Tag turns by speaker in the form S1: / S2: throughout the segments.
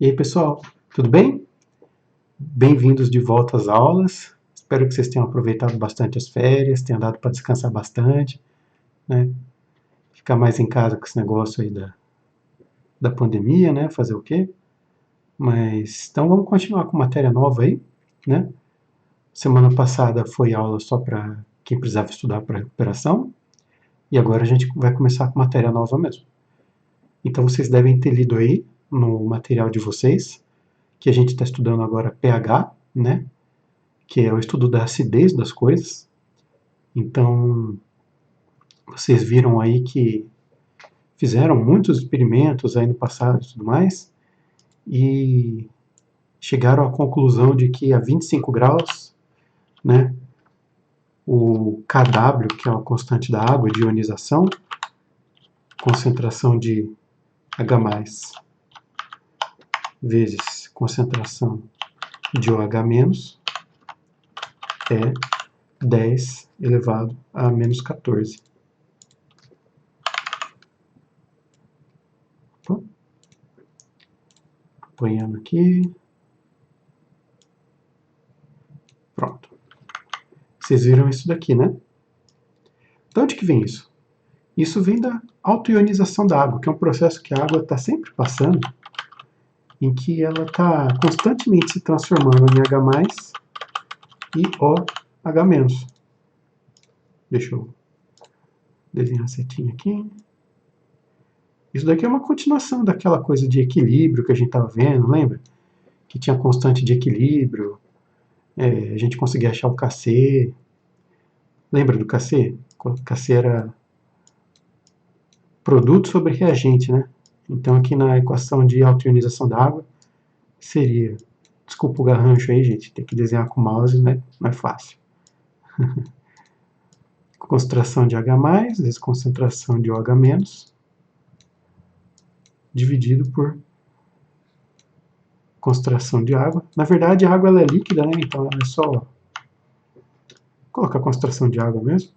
S1: E aí, pessoal, tudo bem? Bem-vindos de volta às aulas. Espero que vocês tenham aproveitado bastante as férias, tenham dado para descansar bastante, né? Ficar mais em casa com esse negócio aí da pandemia, né? Fazer o quê? Mas, então vamos continuar com matéria nova aí, né? Semana passada foi aula só para quem precisava estudar para recuperação, e agora a gente vai começar com matéria nova mesmo. Então vocês devem ter lido aí no material de vocês, que a gente está estudando agora pH, né? Que é o estudo da acidez das coisas. Então, vocês viram aí que fizeram muitos experimentos aí no passado e tudo mais, e chegaram à conclusão de que a 25 graus, né, o Kw, que é a constante da água de ionização, concentração de H+, vezes concentração de OH- é 10 elevado a menos 14. Apanhando aqui. Pronto. Vocês viram isso daqui, né? De onde que vem isso? Isso vem da autoionização da água, que é um processo que a água está sempre passando, em que ela está constantemente se transformando em H+, e OH-. Deixa eu desenhar a setinha aqui. Isso daqui é uma continuação daquela coisa de equilíbrio que a gente estava vendo, lembra? Que tinha constante de equilíbrio, a gente conseguia achar o Kc. Lembra do Kc? O Kc era produto sobre reagente, né? Então aqui na equação de autoionização da água seria, desculpa o garrancho aí, gente, tem que desenhar com o mouse, né? Não é fácil. Concentração de H+, vezes concentração de OH-, dividido por concentração de água. Na verdade, a água ela é líquida, né? Então é só colocar a concentração de água mesmo,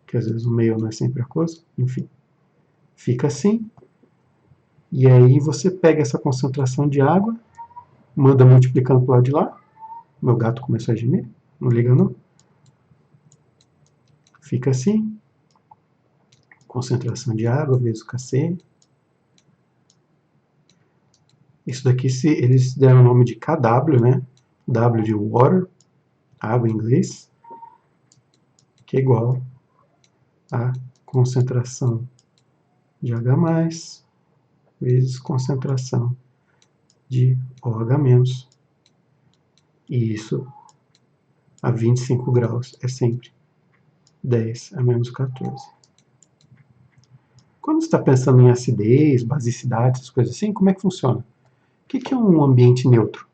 S1: que às vezes o meio não é sempre aquoso. Enfim, fica assim. E aí você pega essa concentração de água, manda multiplicando para o lado de lá. Meu gato começou a gemer, não liga não. Fica assim. Concentração de água vezes o Kc. Isso daqui eles deram o nome de Kw, né? W de water, água em inglês, que é igual a concentração de H+, vezes concentração de OH-. E isso a 25 graus é sempre 10 a menos 14. Quando você está pensando em acidez, basicidade, essas coisas assim, como é que funciona? O que é um ambiente neutro?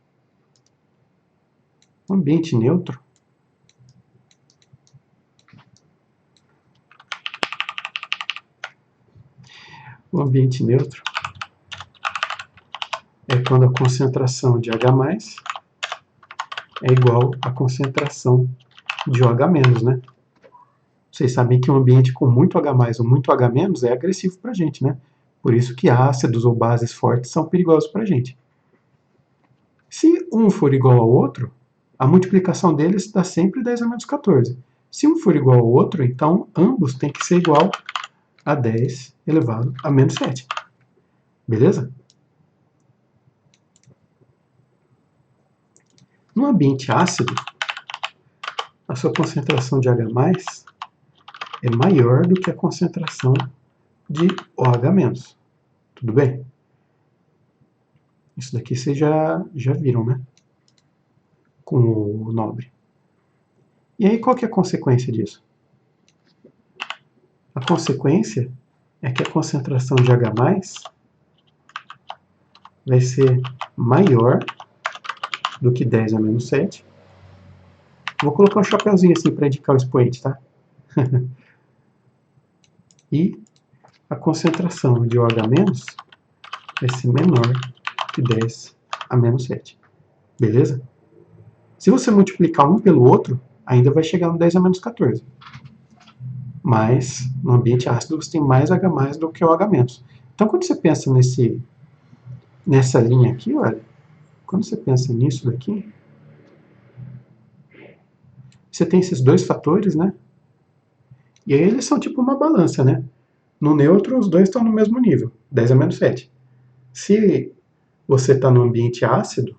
S1: Um ambiente neutro é quando a concentração de H+ é igual à concentração de OH-, né? Vocês sabem que um ambiente com muito H+ ou muito H- é agressivo para a gente, né? Por isso que ácidos ou bases fortes são perigosos para a gente. Se um for igual ao outro, a multiplicação deles dá sempre 10 a menos 14. Se um for igual ao outro, então ambos têm que ser igual a 10 elevado a menos 7. Beleza? No ambiente ácido, a sua concentração de H+ é maior do que a concentração de OH-. Tudo bem? Isso daqui vocês já viram, né? Com o nobre. E aí, qual que é a consequência disso? A consequência é que a concentração de H+ vai ser maior do que 10 a menos 7. Vou colocar um chapéuzinho assim para indicar o expoente, tá? E a concentração de OH- vai ser menor que 10 a menos 7. Beleza? Se você multiplicar um pelo outro, ainda vai chegar no 10 a menos 14. Mas no ambiente ácido você tem mais H+ do que OH-. Então quando você pensa nessa linha aqui, olha, quando você pensa nisso daqui, você tem esses dois fatores, né? E aí eles são tipo uma balança, né? No neutro, os dois estão no mesmo nível, 10 a menos 7. Se você está no ambiente ácido,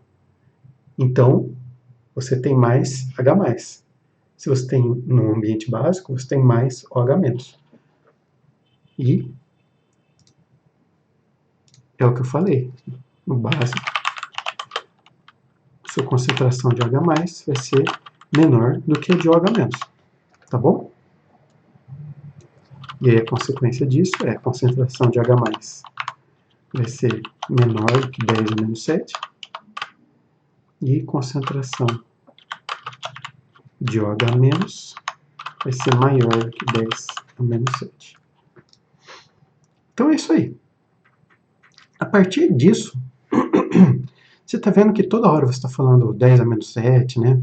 S1: então você tem mais H+. Se você tem no ambiente básico, você tem mais OH-. E é o que eu falei, no básico, sua concentração de H+, vai ser menor do que a de OH-, tá bom? E aí a consequência disso é a concentração de H+, vai ser menor do que 10 a menos 7, e concentração de OH- vai ser maior do que 10 a menos 7. Então é isso aí. A partir disso, você está vendo que toda hora você está falando 10 a menos 7, né?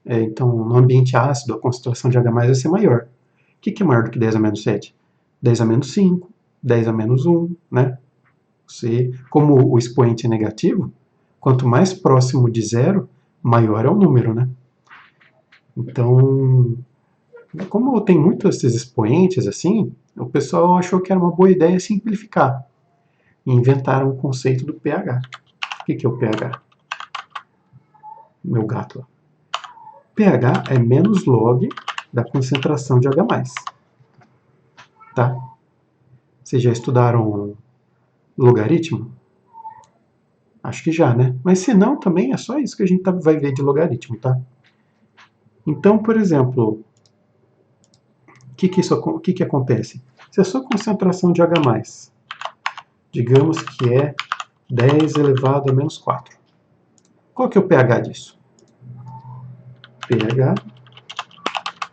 S1: Então, no ambiente ácido, a concentração de H+ vai ser maior. O que é maior do que 10 a menos 7? 10 a menos 5, 10 a menos 1, né? Como o expoente é negativo, quanto mais próximo de zero, maior é o número, né? Então, como tem muitos esses expoentes assim, o pessoal achou que era uma boa ideia simplificar. E inventaram o conceito do pH. O que é o pH? Meu gato lá. pH é menos log da concentração de H+. Tá? Vocês já estudaram logaritmo? Acho que já, né? Mas se não, também é só isso que a gente vai ver de logaritmo, tá? Então, por exemplo, o que acontece? Se a sua concentração de H+, digamos que é 10 elevado a menos 4. Qual que é o pH disso? pH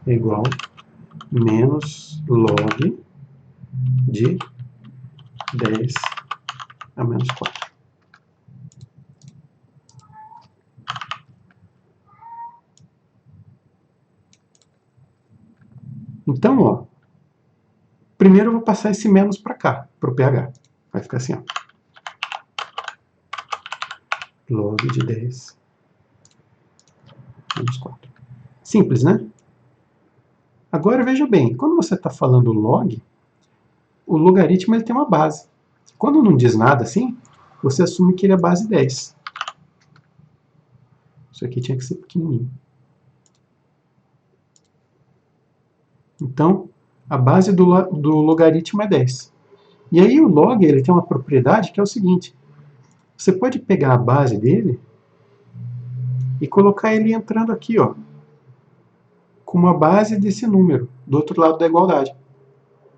S1: é igual a menos log de 10 a menos 4. Então, ó, primeiro eu vou passar esse menos para cá, para o pH. Vai ficar assim, ó. Log de 10 menos 4. Simples, né? Agora veja bem, quando você está falando log, o logaritmo ele tem uma base. Quando não diz nada assim, você assume que ele é base 10. Isso aqui tinha que ser pequenininho. Então, a base do logaritmo é 10. E aí o log ele tem uma propriedade que é o seguinte. Você pode pegar a base dele e colocar ele entrando aqui, ó, com uma base desse número, do outro lado da igualdade.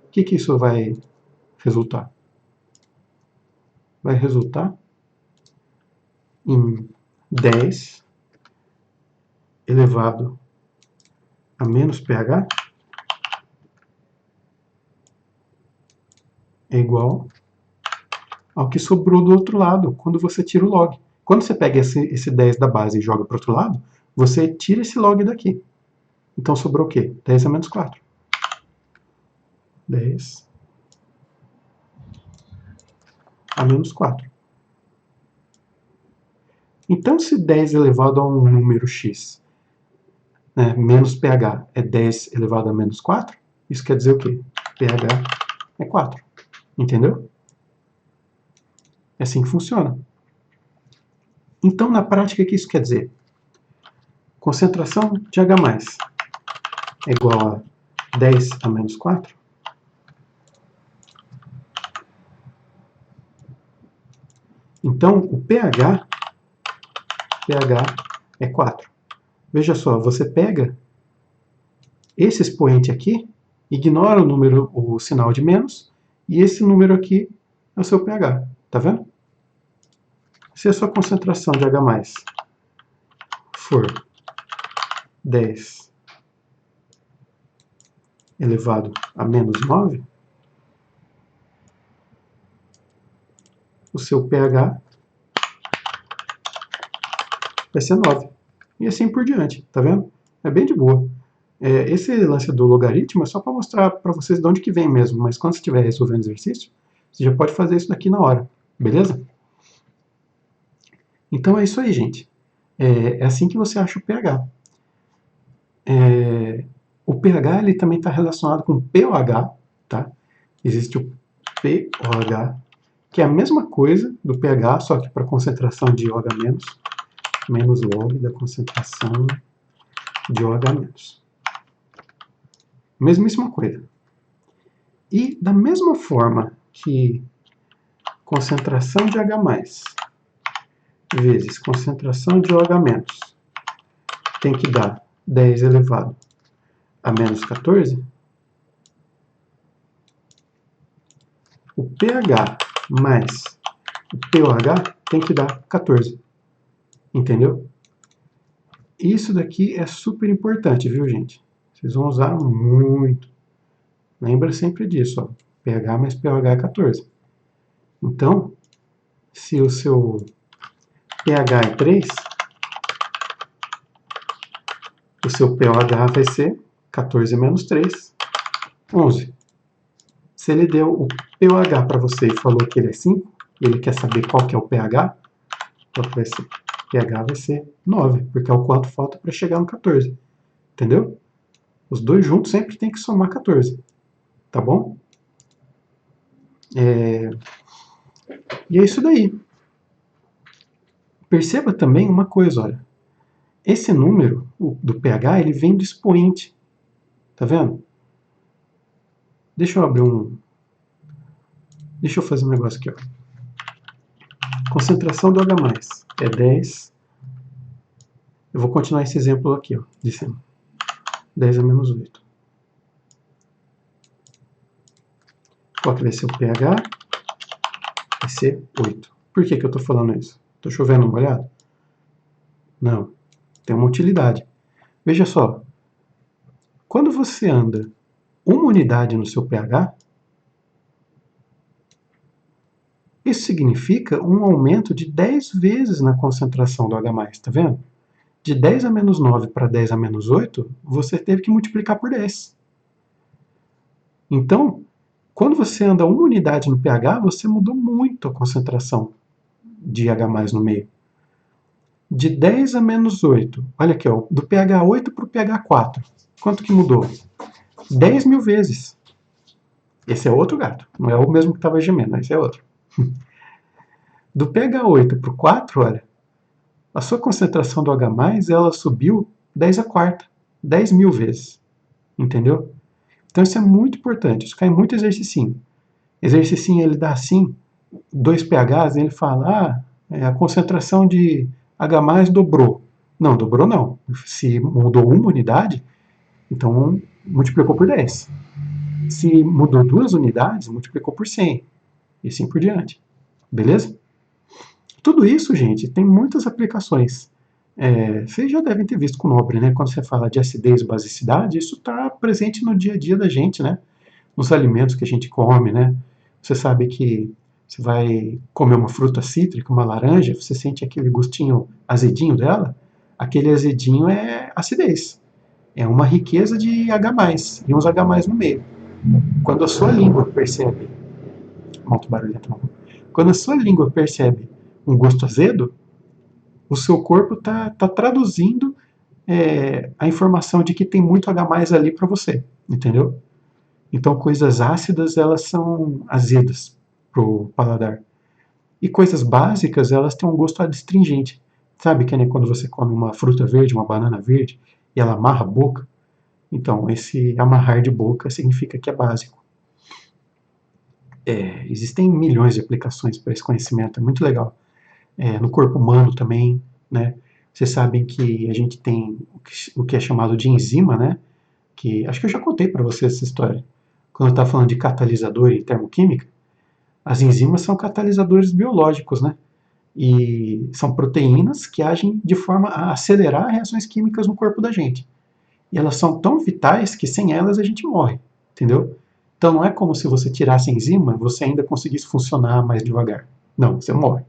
S1: O que isso vai resultar? Vai resultar em 10 elevado a menos pH é igual ao que sobrou do outro lado, quando você tira o log. Quando você pega esse 10 da base e joga para o outro lado, você tira esse log daqui. Então sobrou o quê? 10 a menos 4. 10 a menos 4. Então, se 10 elevado a um número x, né, menos pH é 10 elevado a menos 4, isso quer dizer o quê? pH é 4. Entendeu? É assim que funciona. Então, na prática, o que isso quer dizer? Concentração de H+, é igual a 10 a menos 4. Então, o pH é 4. Veja só, você pega esse expoente aqui, ignora o sinal de menos, e esse número aqui é o seu pH. Tá vendo? Se a sua concentração de H+ for 10 elevado a menos 9, o seu pH vai ser 9. E assim por diante, tá vendo? É bem de boa. Esse lance do logaritmo é só para mostrar para vocês de onde que vem mesmo, mas quando você estiver resolvendo exercício, você já pode fazer isso daqui na hora, beleza? Então é isso aí, gente. É assim que você acha o pH. O pH ele também está relacionado com o pOH, tá? Existe o pOH, que é a mesma coisa do pH, só que para concentração de OH menos log da concentração de OH menos. Mesmíssima coisa. E da mesma forma que concentração de H+, vezes concentração de OH- tem que dar 10 elevado a menos 14, o pH mais o pOH tem que dar 14. Entendeu? Isso daqui é super importante, viu, gente? Vocês vão usar muito. Lembra sempre disso, ó. pH mais pOH é 14. Então, se o seu pH é 3, o seu pOH vai ser 14 menos 3, 11. Se ele deu o pOH para você e falou que ele é 5, e ele quer saber qual que é o pH, qual que vai ser? pH vai ser 9, porque é o quanto falta para chegar no 14. Entendeu? Os dois juntos sempre tem que somar 14. Tá bom? E é isso daí. Perceba também uma coisa, olha. Esse número do pH, ele vem do expoente. Tá vendo? Deixa eu fazer um negócio aqui, ó. Concentração do H+, é 10. Eu vou continuar esse exemplo aqui, ó, de cima. 10 a menos 8. Qual que vai ser o pH? Vai ser 8. Por que eu estou falando isso? Estou chovendo molhado? Não. Tem uma utilidade. Veja só. Quando você anda uma unidade no seu pH, isso significa um aumento de 10 vezes na concentração do H+, tá vendo? De 10 a menos 9 para 10 a menos 8, você teve que multiplicar por 10. Então, quando você anda uma unidade no pH, você mudou muito a concentração de H+ no meio. De 10 a menos 8, olha aqui, ó, do pH 8 para o pH 4, quanto que mudou? 10 mil vezes. Esse é outro gato, não é o mesmo que estava gemendo, esse é outro. Do pH 8 para o 4, olha, a sua concentração do H+, ela subiu 10 a quarta, 10 mil vezes, entendeu? Então isso é muito importante, isso cai muito exercicinho. Exercicinho ele dá assim, 2 pHs, ele fala, a concentração de H+ dobrou. Não, dobrou não. Se mudou uma unidade, então multiplicou por 10. Se mudou 2 unidades, multiplicou por 100. E assim por diante. Beleza? Tudo isso, gente, tem muitas aplicações. Vocês já devem ter visto com o Nobre, né? Quando você fala de acidez e basicidade, isso está presente no dia a dia da gente, né? Nos alimentos que a gente come, né? Você sabe que você vai comer uma fruta cítrica, uma laranja, você sente aquele gostinho azedinho dela? Aquele azedinho é acidez. É uma riqueza de H+, e uns H+ no meio. Quando a sua língua percebe... Muito barulhento, não. Quando a sua língua percebe um gosto azedo, o seu corpo está traduzindo a informação de que tem muito H+ ali para você, entendeu? Então, coisas ácidas, elas são azedas para o paladar. E coisas básicas, elas têm um gosto adstringente. Sabe que nem quando você come uma fruta verde, uma banana verde, e ela amarra a boca? Então, esse amarrar de boca significa que é básico. Existem milhões de aplicações para esse conhecimento, é muito legal. No corpo humano também, né? Vocês sabem que a gente tem o que é chamado de enzima, né? Que acho que eu já contei para vocês essa história. Quando eu estava falando de catalisador e termoquímica, as enzimas são catalisadores biológicos, né? E são proteínas que agem de forma a acelerar reações químicas no corpo da gente. E elas são tão vitais que sem elas a gente morre, entendeu? Então não é como se você tirasse a enzima e você ainda conseguisse funcionar mais devagar. Não, você morre.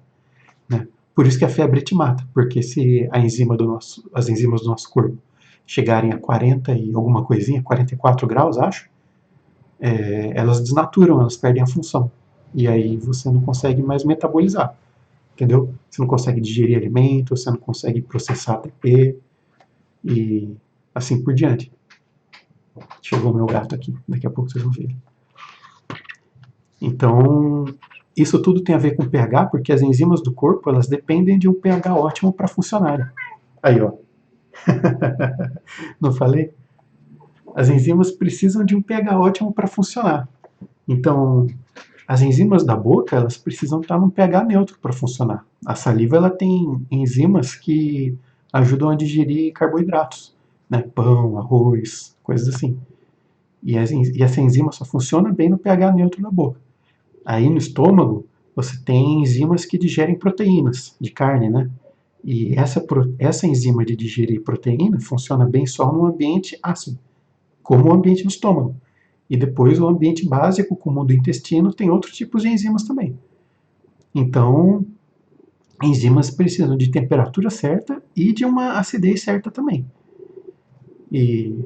S1: Né? Por isso que a febre te mata, porque se as enzimas do nosso corpo chegarem a 40 e alguma coisinha, 44 graus, acho, elas desnaturam, elas perdem a função. E aí você não consegue mais metabolizar. entendeu? Você não consegue digerir alimento, você não consegue processar ATP e assim por diante. Chegou o meu gato aqui, daqui a pouco vocês vão ver. Então, isso tudo tem a ver com pH, porque as enzimas do corpo, elas dependem de um pH ótimo para funcionarem. Aí, ó. Não falei? As enzimas precisam de um pH ótimo para funcionar. Então, as enzimas da boca, elas precisam estar num pH neutro para funcionar. A saliva, ela tem enzimas que ajudam a digerir carboidratos, né? Pão, arroz, coisas assim. E essa enzima só funciona bem no pH neutro da boca. Aí no estômago, você tem enzimas que digerem proteínas de carne, né? E essa enzima de digerir proteína funciona bem só no ambiente ácido, como o ambiente do estômago. E depois o ambiente básico, como o do intestino, tem outros tipos de enzimas também. Então, enzimas precisam de temperatura certa e de uma acidez certa também. E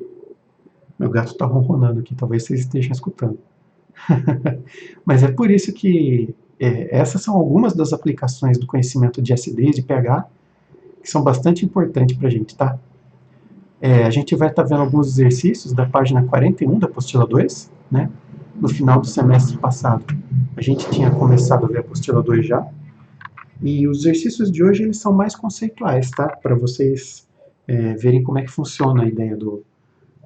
S1: meu gato está ronronando aqui, talvez vocês estejam escutando. Mas é por isso que essas são algumas das aplicações do conhecimento de acidez e pH que são bastante importantes para a gente, tá? A gente vai estar vendo alguns exercícios da página 41 da apostila 2, né? No final do semestre passado, a gente tinha começado a ver a apostila 2 já, e os exercícios de hoje eles são mais conceituais, tá? Para vocês verem como é que funciona a ideia do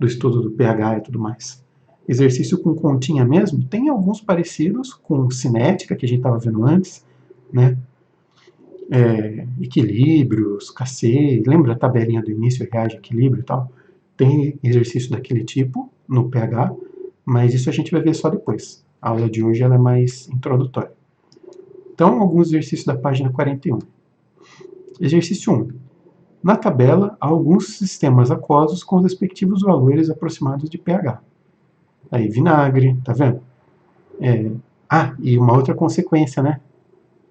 S1: estudo do pH e tudo mais. Exercício com continha mesmo, tem alguns parecidos com cinética, que a gente estava vendo antes, né? Equilíbrios, KC, lembra a tabelinha do início, reage, equilíbrio e tal? Tem exercício daquele tipo no pH, mas isso a gente vai ver só depois. A aula de hoje ela é mais introdutória. Então, alguns exercícios da página 41. Exercício 1. Na tabela, há alguns sistemas aquosos com os respectivos valores aproximados de pH. Aí, vinagre, tá vendo? E uma outra consequência, né?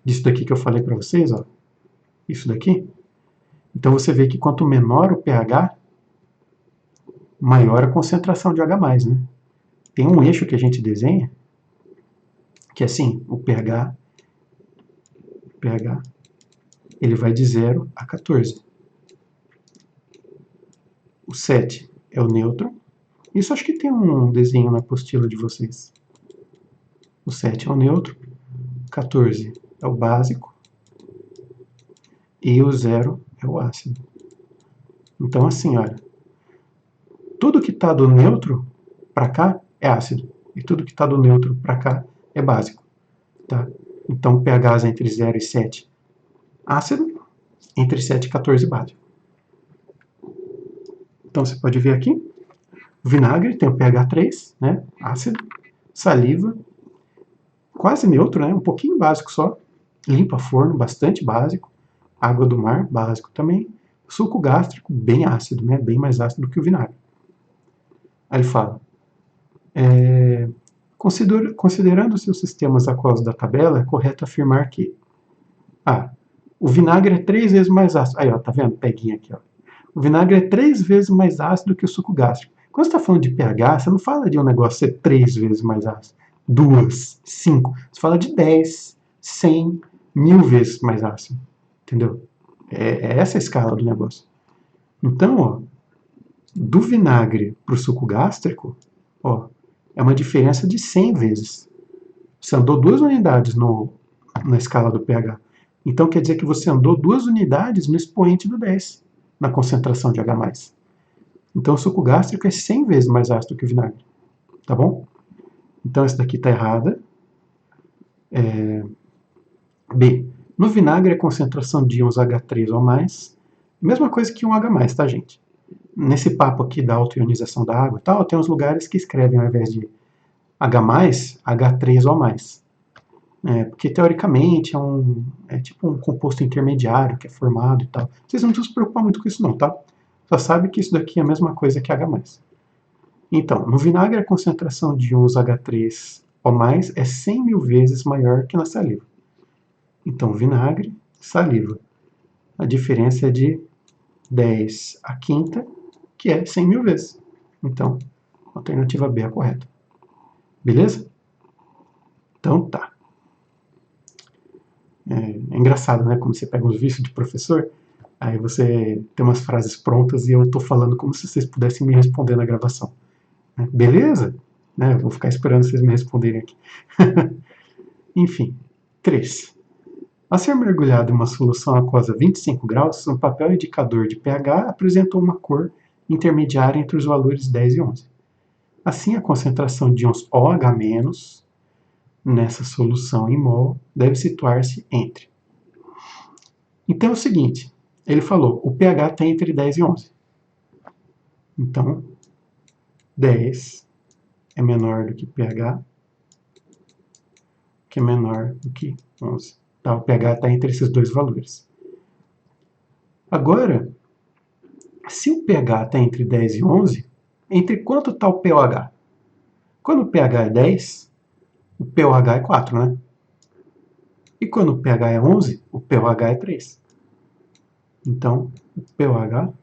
S1: Disso daqui que eu falei para vocês, ó. Isso daqui. Então, você vê que quanto menor o pH, maior a concentração de H+, né? Tem um eixo que a gente desenha, que é assim, o pH, ele vai de 0 a 14. O 7 é o neutro. Isso acho que tem um desenho na apostila de vocês. O 7 é o neutro, 14 é o básico e o 0 é o ácido. Então, assim, olha, tudo que está do neutro para cá é ácido e tudo que está do neutro para cá é básico. Tá? Então, pHs entre 0 e 7, ácido, entre 7 e 14, básico. Então, você pode ver aqui, o vinagre tem o pH 3, né, ácido, saliva, quase neutro, né, um pouquinho básico só, limpa forno, bastante básico, água do mar, básico também, suco gástrico, bem ácido, né, bem mais ácido do que o vinagre. Aí ele fala, considerando os seus sistemas aquosos da tabela, é correto afirmar que o vinagre é 3 vezes mais ácido. Aí, ó, tá vendo? Peguinha aqui, ó. O vinagre é 3 vezes mais ácido que o suco gástrico. Quando você está falando de pH, você não fala de um negócio ser 3 vezes mais ácido, 2, 5. Você fala de 10, 100, 1000 vezes mais ácido. Entendeu? É essa a escala do negócio. Então, ó, do vinagre para o suco gástrico, ó, é uma diferença de 100 vezes. Você andou 2 unidades na escala do pH. Então quer dizer que você andou 2 unidades no expoente do 10, na concentração de H+. Então o suco gástrico é 100 vezes mais ácido que o vinagre. Tá bom? Então essa daqui está errada. B. No vinagre a concentração de íons H3 ou mais, mesma coisa que um H+, tá, gente? Nesse papo aqui da autoionização da água e tal, tem uns lugares que escrevem ao invés de H+, H3 ou mais. Porque teoricamente é tipo um composto intermediário que é formado e tal. Vocês não precisam se preocupar muito com isso não, tá? Só sabe que isso daqui é a mesma coisa que H+. Então, no vinagre a concentração de íons H3 ou mais é 100 mil vezes maior que na saliva. Então, vinagre, saliva. A diferença é de 10 a quinta, que é 100 mil vezes. Então, a alternativa B é a correta. Beleza? Então, tá. É engraçado, né? Como você pega uns vícios de professor, aí você tem umas frases prontas e eu estou falando como se vocês pudessem me responder na gravação. Beleza? Né? Eu vou ficar esperando vocês me responderem aqui. Enfim, 3. Ao ser mergulhado em uma solução aquosa 25 graus, um papel indicador de pH apresentou uma cor intermediária entre os valores 10 e 11. Assim, a concentração de íons OH- nessa solução em mol deve situar-se entre. Então é o seguinte, ele falou, o pH está entre 10 e 11. Então, 10 é menor do que pH, que é menor do que 11. Tá? O pH está entre esses dois valores. Agora, se o pH está entre 10 e 11, entre quanto está o pOH? Quando o pH é 10, o pOH é 4, né? E quando o pH é 11, o pOH é 3. Então, o pOH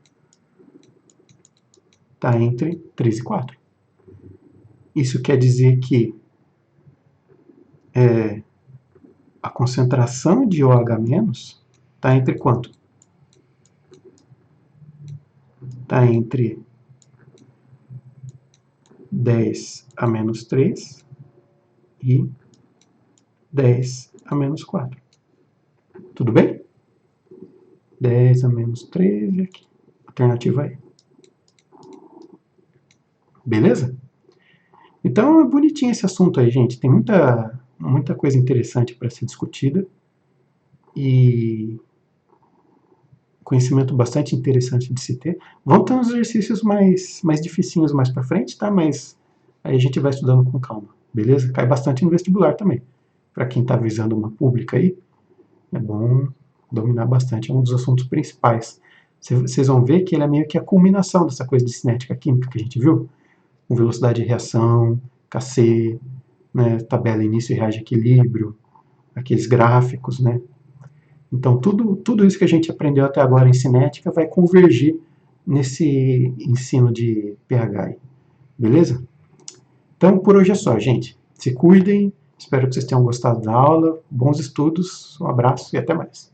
S1: está entre 3 e 4. Isso quer dizer que a concentração de OH- está entre quanto? Está entre 10 a menos 3 e 10 a menos 4. Tudo bem? 10 a menos 3 e aqui. Alternativa E. Beleza? Então é bonitinho esse assunto aí, gente. Tem muita coisa interessante para ser discutida. E conhecimento bastante interessante de se ter. Vão ter uns exercícios mais dificinhos mais para frente, tá? Mas aí a gente vai estudando com calma, beleza? Cai bastante no vestibular também. Para quem está visando uma pública aí, é bom dominar bastante. É um dos assuntos principais. Vocês vão ver que ele é meio que a culminação dessa coisa de cinética química que a gente viu, com velocidade de reação, KC, né, tabela início e reage equilíbrio, aqueles gráficos, né? Então, tudo isso que a gente aprendeu até agora em cinética vai convergir nesse ensino de pH aí, beleza? Então, por hoje é só, gente. Se cuidem, espero que vocês tenham gostado da aula, bons estudos, um abraço e até mais.